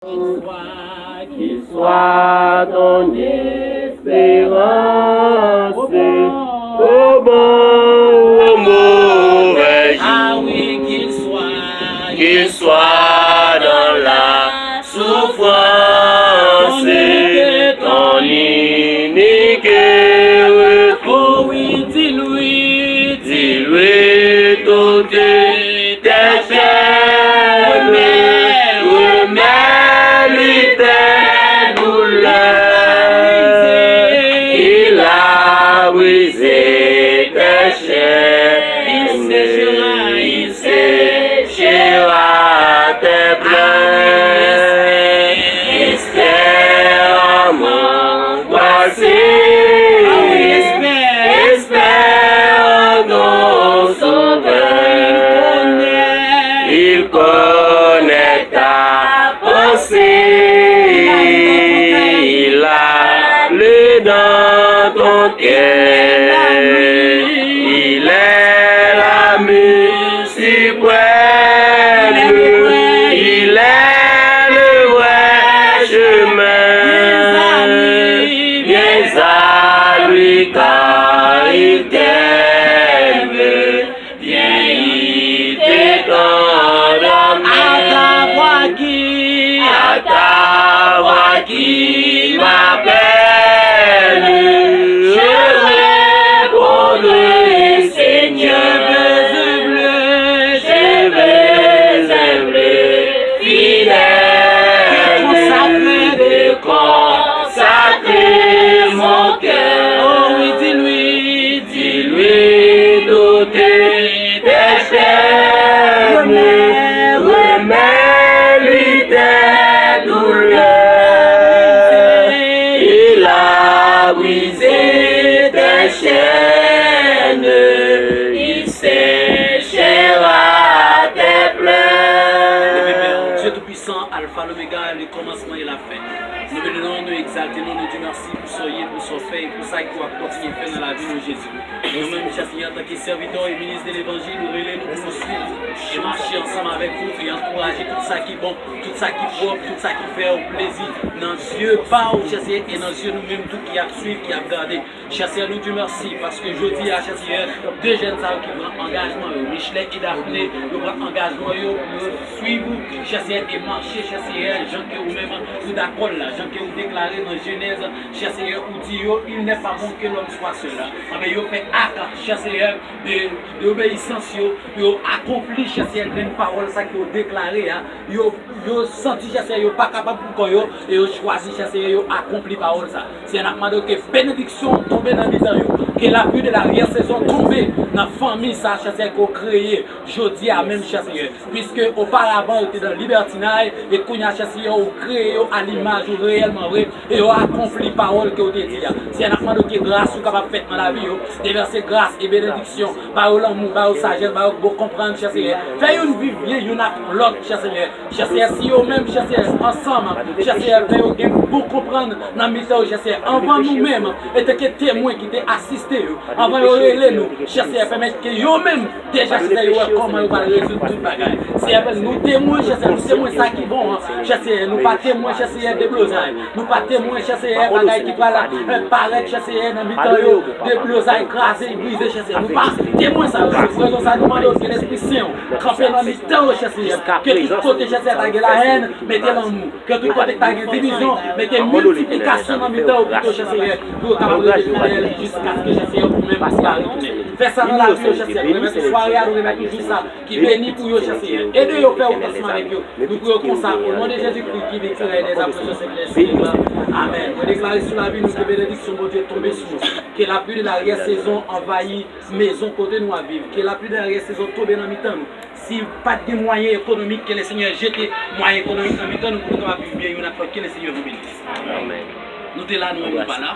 Qu'il soit ton espérance, au bon ou au mauvais jour. Ah oui, qu'il soit dans la souffrance, ton unique recours. Oh oui, dis-lui toutes tes chaînes, remets-lui tes douleurs. Il a brisé tes chaînes, il séchera tes pleurs. Espère en mon voici, espère ton sauveur. Il connaît ta pensée, il a lu dans ton cœur. Il est l'ami suprême, il est le vrai chemin. Viens à lui car il t'aime, viens il t'étend la main. À ta voix qui m'appelle, je répondrai, Seigneur, je veux œuvrer fidèle, de consacrer mon cœur. Oh oui, dis-lui toutes tes chaînes, remets-lui tes douleurs. Il a brisé tes chaînes, il séchera tes pleurs. Dieu Tout-Puissant, Alpha, l'Oméga, le commencement et la fin. Nous venons nous exalter, nous nous disons merci pour ce pour ce fait et pour ça qu'il va continuer à faire dans la vie de Jésus. Nous-mêmes, Seigneur, en tant que serviteurs et ministres de l'Évangile, nous relèvons pour nous suivre et marcher ensemble avec vous et encourager tout ça qui est bon, tout ça qui est propre, tout ça qui fait au plaisir. Dans Dieu, pas au chasser et dans Dieu nous-mêmes, tout qui a suivi, qui a gardé. Chasser, nous disons merci parce que je dis à chasser, deux jeunes qui prennent engagement, Michelet et Daphné, nous prenons engagement, nous suivons, chasser et marcher, chasser, Jean que vous-même, vous d'accord là, Jean que vous déclarez dans Genèse, chasser ou dit, il n'est pas bon que l'homme soit seul. Mais vous fait acte, chasser d'obéissance, vous accompli, chasser une parole, ça que vous déclarez, vous senti, chasser, vous pas capable pour quoi, et vous choisi, chasser, vous accompli parole ça. C'est un demande que bénédiction tombe dans les temps, que la pluie de l'arrière-saison tombe dans la famille, ça, chasser, qu'on crée, jeudi à même chasser, puisque auparavant, vous étiez dans le libertinage, et qu'on a chassé, vous créé à l'image réellement vrai, et vous accompli parole que vous avez dit. C'est un demande que grâce vous capable de faire dans la vie, déverser grâce et bénédiction, par l'amour, par la sagesse, par vous comprendre, chasser. Faites une vie bien, une l'autre, chasser. Chasser, si vous-même, chasser ensemble, chasser, faites vous comprendre dans le mystère, chasser. Avant nous-mêmes, et que témoins qui t'ont assisté, avant de nous, chasser, permettre que vous-même, déjà, chasser, comment vous allez résoudre toute bagaille. C'est nous témoins, chasser, nous témoins ça qui bon, chasser, nous pas témoins, chasser, des blosailles, nous pas témoins, chasser, bagaille qui va là, paraître, chasser, dans le mystère, des blosailles écrasées, brisées, chasser. Nous pas témoins ça, nous ça demande que l'Esprit Saint, camper dans le mystère, chasser, que tout côté, chasser, t'as la haine, mettez l'amour, que tout côté, t'as division, mettez multiplication dans le mystère, plutôt, chasser, pour capable de faire jusqu'à ce que chasser, pour même pas se carrer. Fais ça dans la vie, chasser, pour mettre soirée à nous remettre toujours ça, qui bénit pour vous, chasser. Aidez vous faire au ensemble avec vous. Nous pouvons comme ça, au nom de Jésus-Christ qui vécu des apôtres, Amen. Vous déclarez sur la vie, nous que bénédiction de Dieu tombe sur nous. Que la pluie de l'arrière-saison envahit maison côté nous à vivre. Que la pluie de l'arrière-saison tombe dans le temps. Si pas de moyens économiques, que le Seigneur jette moyens économiques dans le temps, nous pouvons vivre bien. Il y a que le Seigneur nous bénisse. Amen. Nous sommes là, nous ne sommes pas là.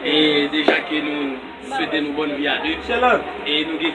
Et déjà que nous souhaitons une bonne vie à Dieu. Et nous avons